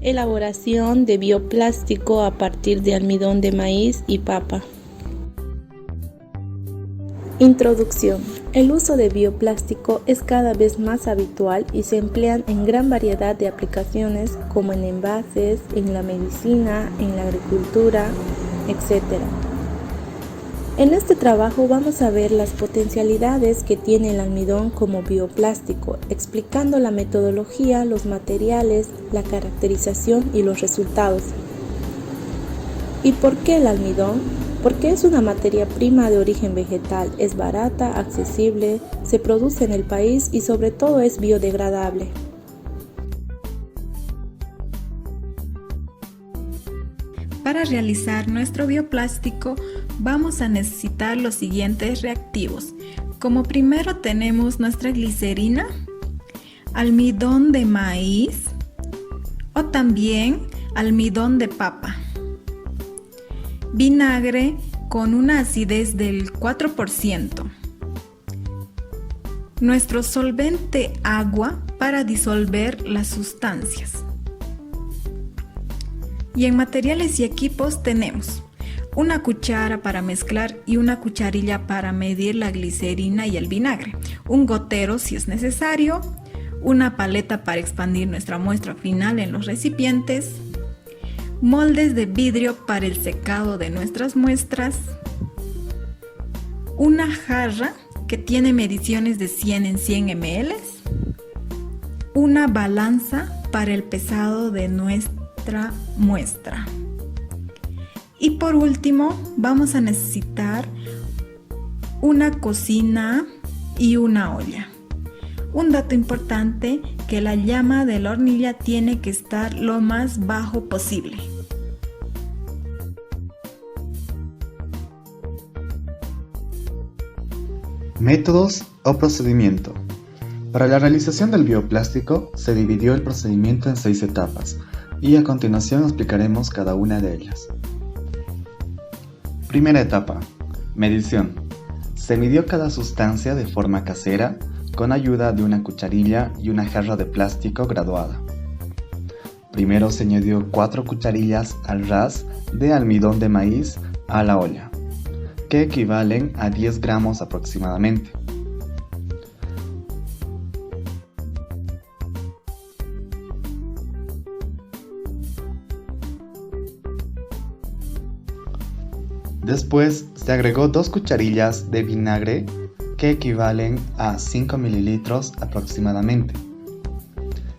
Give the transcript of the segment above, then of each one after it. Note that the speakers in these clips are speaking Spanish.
Elaboración de bioplástico a partir de almidón de maíz y papa. Introducción. El uso de bioplástico es cada vez más habitual y se emplean en gran variedad de aplicaciones como en envases, en la medicina, en la agricultura, etc. En este trabajo vamos a ver las potencialidades que tiene el almidón como bioplástico, explicando la metodología, los materiales, la caracterización y los resultados. ¿Y por qué el almidón? Porque es una materia prima de origen vegetal, es barata, accesible, se produce en el país y sobre todo es biodegradable. Para realizar nuestro bioplástico vamos a necesitar los siguientes reactivos. Como primero tenemos nuestra glicerina, almidón de maíz o también almidón de papa, vinagre con una acidez del 4%, nuestro solvente agua para disolver las sustancias. Y en materiales y equipos tenemos una cuchara para mezclar y una cucharilla para medir la glicerina y el vinagre, un gotero si es necesario, una paleta para expandir nuestra muestra final en los recipientes, moldes de vidrio para el secado de nuestras muestras, una jarra que tiene mediciones de 100 en 100 ml, una balanza para el pesado de nuestra muestra. Y por último vamos a necesitar una cocina y una olla. Un dato importante, que la llama de la hornilla tiene que estar lo más bajo posible. Métodos o procedimiento. Para la realización del bioplástico se dividió el procedimiento en 6 etapas y a continuación explicaremos cada una de ellas. Primera etapa. Medición. Se midió cada sustancia de forma casera con ayuda de una cucharilla y una jarra de plástico graduada. Primero se añadió 4 cucharillas al ras de almidón de maíz a la olla, que equivalen a 10 gramos aproximadamente. Después se agregó 2 cucharillas de vinagre que equivalen a 5 mililitros aproximadamente.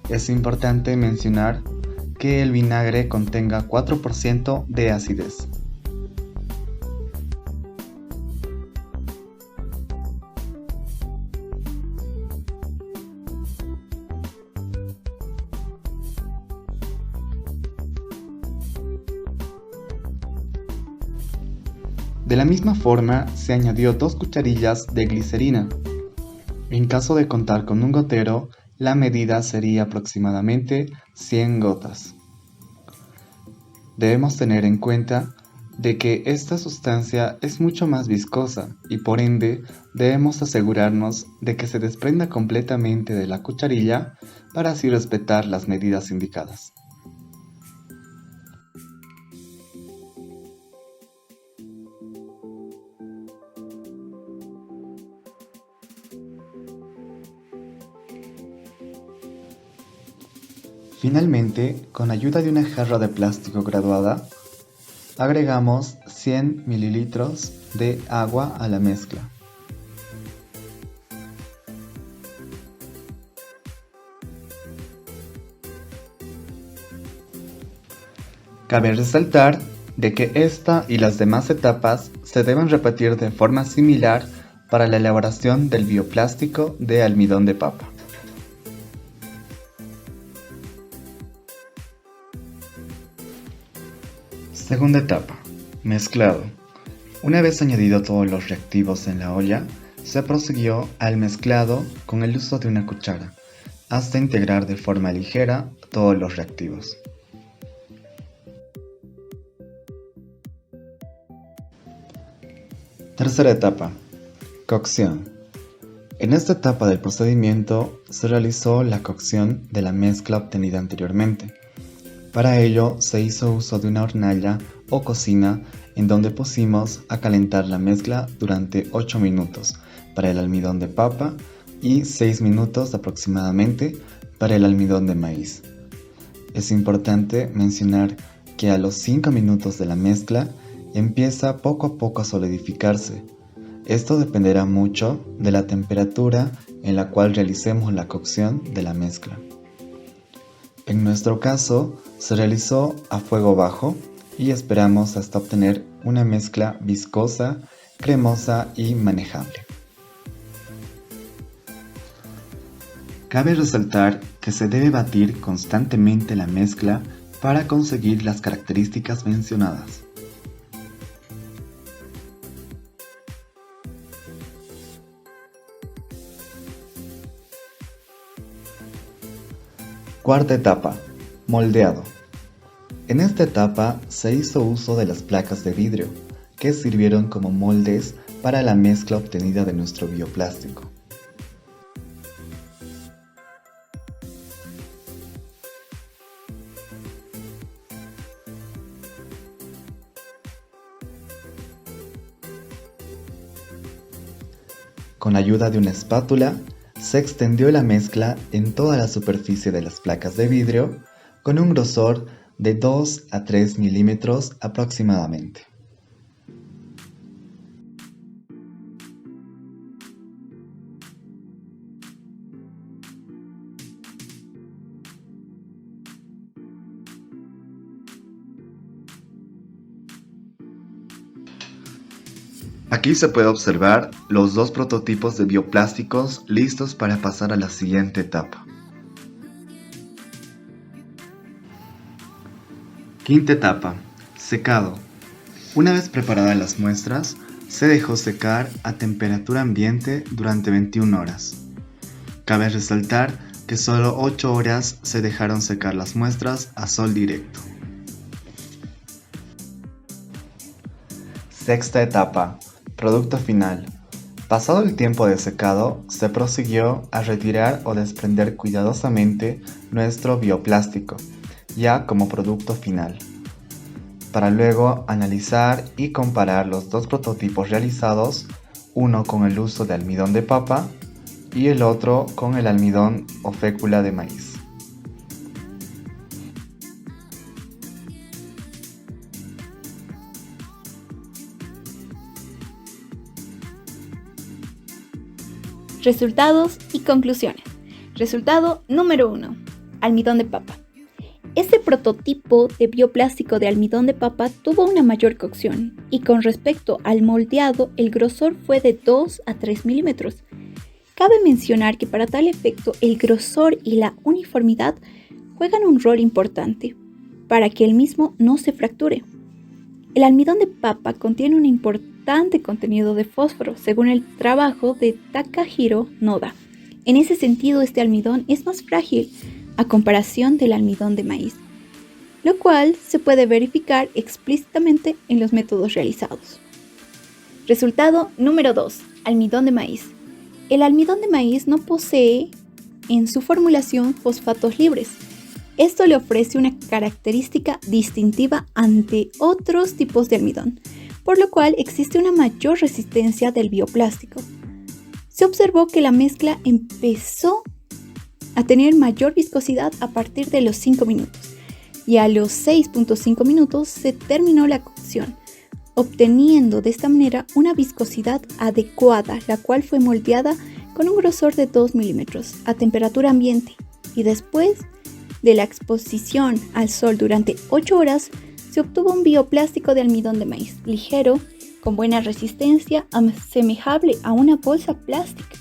Es importante mencionar que el vinagre contenga 4% de acidez. De la misma forma, se añadió 2 cucharillas de glicerina. En caso de contar con un gotero, la medida sería aproximadamente 100 gotas. Debemos tener en cuenta de que esta sustancia es mucho más viscosa y por ende debemos asegurarnos de que se desprenda completamente de la cucharilla para así respetar las medidas indicadas. Finalmente, con ayuda de una jarra de plástico graduada, agregamos 100 mililitros de agua a la mezcla. Cabe resaltar de que esta y las demás etapas se deben repetir de forma similar para la elaboración del bioplástico de almidón de papa. Segunda etapa, mezclado. Una vez añadido todos los reactivos en la olla, se prosiguió al mezclado con el uso de una cuchara, hasta integrar de forma ligera todos los reactivos. Tercera etapa, cocción. En esta etapa del procedimiento se realizó la cocción de la mezcla obtenida anteriormente. Para ello se hizo uso de una hornalla o cocina en donde pusimos a calentar la mezcla durante 8 minutos para el almidón de papa y 6 minutos aproximadamente para el almidón de maíz. Es importante mencionar que a los 5 minutos de la mezcla empieza poco a poco a solidificarse. Esto dependerá mucho de la temperatura en la cual realicemos la cocción de la mezcla. En nuestro caso, se realizó a fuego bajo y esperamos hasta obtener una mezcla viscosa, cremosa y manejable. Cabe resaltar que se debe batir constantemente la mezcla para conseguir las características mencionadas. Cuarta etapa, moldeado. En esta etapa se hizo uso de las placas de vidrio, que sirvieron como moldes para la mezcla obtenida de nuestro bioplástico. Con ayuda de una espátula, se extendió la mezcla en toda la superficie de las placas de vidrio con un grosor de 2 a 3 milímetros aproximadamente. Aquí se puede observar los dos prototipos de bioplásticos listos para pasar a la siguiente etapa. Quinta etapa, secado. Una vez preparadas las muestras, se dejó secar a temperatura ambiente durante 21 horas. Cabe resaltar que solo 8 horas se dejaron secar las muestras a sol directo. Sexta etapa, producto final. Pasado el tiempo de secado, se prosiguió a retirar o desprender cuidadosamente nuestro bioplástico, ya como producto final, para luego analizar y comparar los dos prototipos realizados, uno con el uso de almidón de papa y el otro con el almidón o fécula de maíz. Resultados y conclusiones. Resultado número 1. Almidón de papa. Este prototipo de bioplástico de almidón de papa tuvo una mayor cocción y con respecto al moldeado el grosor fue de 2 a 3 milímetros. Cabe mencionar que para tal efecto el grosor y la uniformidad juegan un rol importante para que el mismo no se fracture. El almidón de papa contiene un importante contenido de fósforo, según el trabajo de Takahiro Noda. En ese sentido, este almidón es más frágil a comparación del almidón de maíz, lo cual se puede verificar explícitamente en los métodos realizados. Resultado número 2. Almidón de maíz. El almidón de maíz no posee en su formulación fosfatos libres. Esto le ofrece una característica distintiva ante otros tipos de almidón, por lo cual existe una mayor resistencia del bioplástico. Se observó que la mezcla empezó a tener mayor viscosidad a partir de los 5 minutos y a los 6.5 minutos se terminó la cocción, obteniendo de esta manera una viscosidad adecuada, la cual fue moldeada con un grosor de 2 milímetros a temperatura ambiente y después de la exposición al sol durante 8 horas se obtuvo un bioplástico de almidón de maíz ligero, con buena resistencia, asemejable a una bolsa plástica.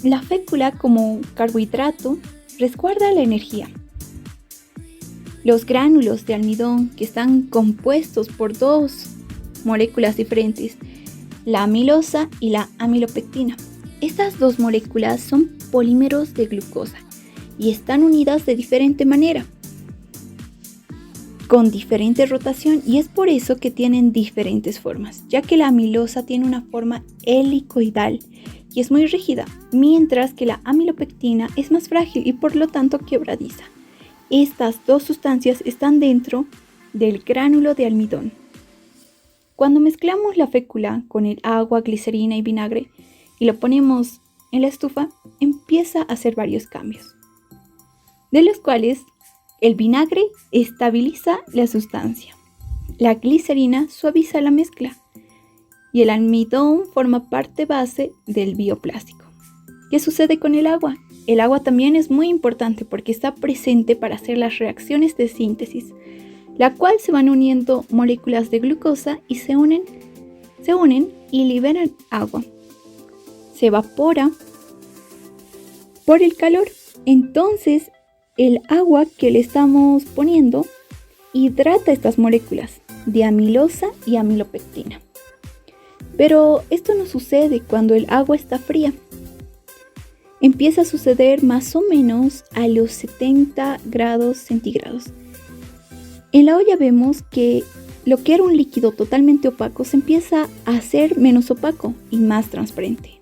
La fécula como carbohidrato resguarda la energía. Los gránulos de almidón, que están compuestos por dos moléculas diferentes, la amilosa y la amilopectina. Estas dos moléculas son polímeros de glucosa y están unidas de diferente manera, con diferente rotación, y es por eso que tienen diferentes formas, ya que la amilosa tiene una forma helicoidal y es muy rígida, mientras que la amilopectina es más frágil y por lo tanto quebradiza. Estas dos sustancias están dentro del gránulo de almidón. Cuando mezclamos la fécula con el agua, glicerina y vinagre y lo ponemos en la estufa, empieza a hacer varios cambios, de los cuales el vinagre estabiliza la sustancia, la glicerina suaviza la mezcla y el almidón forma parte base del bioplástico. ¿Qué sucede con el agua? El agua también es muy importante porque está presente para hacer las reacciones de síntesis, la cual se van uniendo moléculas de glucosa y se unen y liberan agua. Se evapora por el calor. Entonces, el agua que le estamos poniendo hidrata estas moléculas de amilosa y amilopectina. Pero esto no sucede cuando el agua está fría. Empieza a suceder más o menos a los 70 grados centígrados. En la olla vemos que lo que era un líquido totalmente opaco se empieza a hacer menos opaco y más transparente.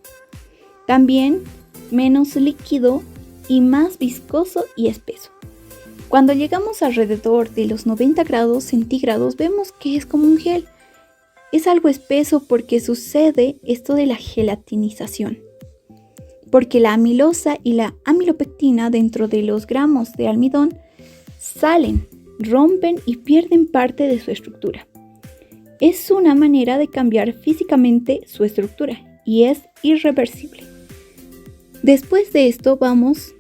También menos líquido y más viscoso y espeso. Cuando llegamos alrededor de los 90 grados centígrados vemos que es como un gel. Es algo espeso porque sucede esto de la gelatinización. Porque la amilosa y la amilopectina dentro de los gramos de almidón salen, rompen y pierden parte de su estructura. Es una manera de cambiar físicamente su estructura y es irreversible. Después de esto vamos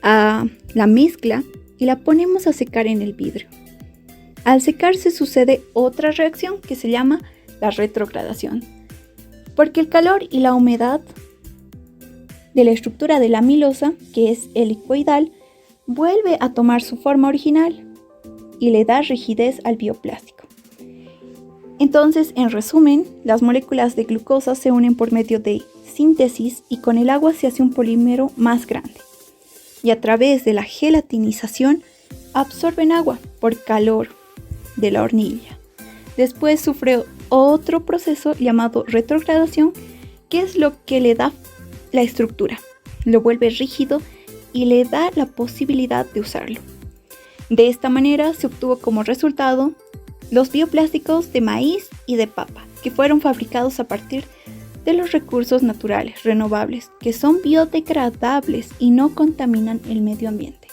a la mezcla y la ponemos a secar en el vidrio. Al secarse sucede otra reacción que se llama la retrogradación, porque el calor y la humedad de la estructura de la amilosa, que es helicoidal, vuelve a tomar su forma original y le da rigidez al bioplástico. Entonces, en resumen, las moléculas de glucosa se unen por medio de síntesis y con el agua se hace un polímero más grande. Y a través de la gelatinización absorben agua por calor de la hornilla. Después sufre otro proceso llamado retrogradación, que es lo que le da la estructura, lo vuelve rígido y le da la posibilidad de usarlo. De esta manera se obtuvo como resultado los bioplásticos de maíz y de papa, que fueron fabricados a partir de los recursos naturales renovables, que son biodegradables y no contaminan el medio ambiente.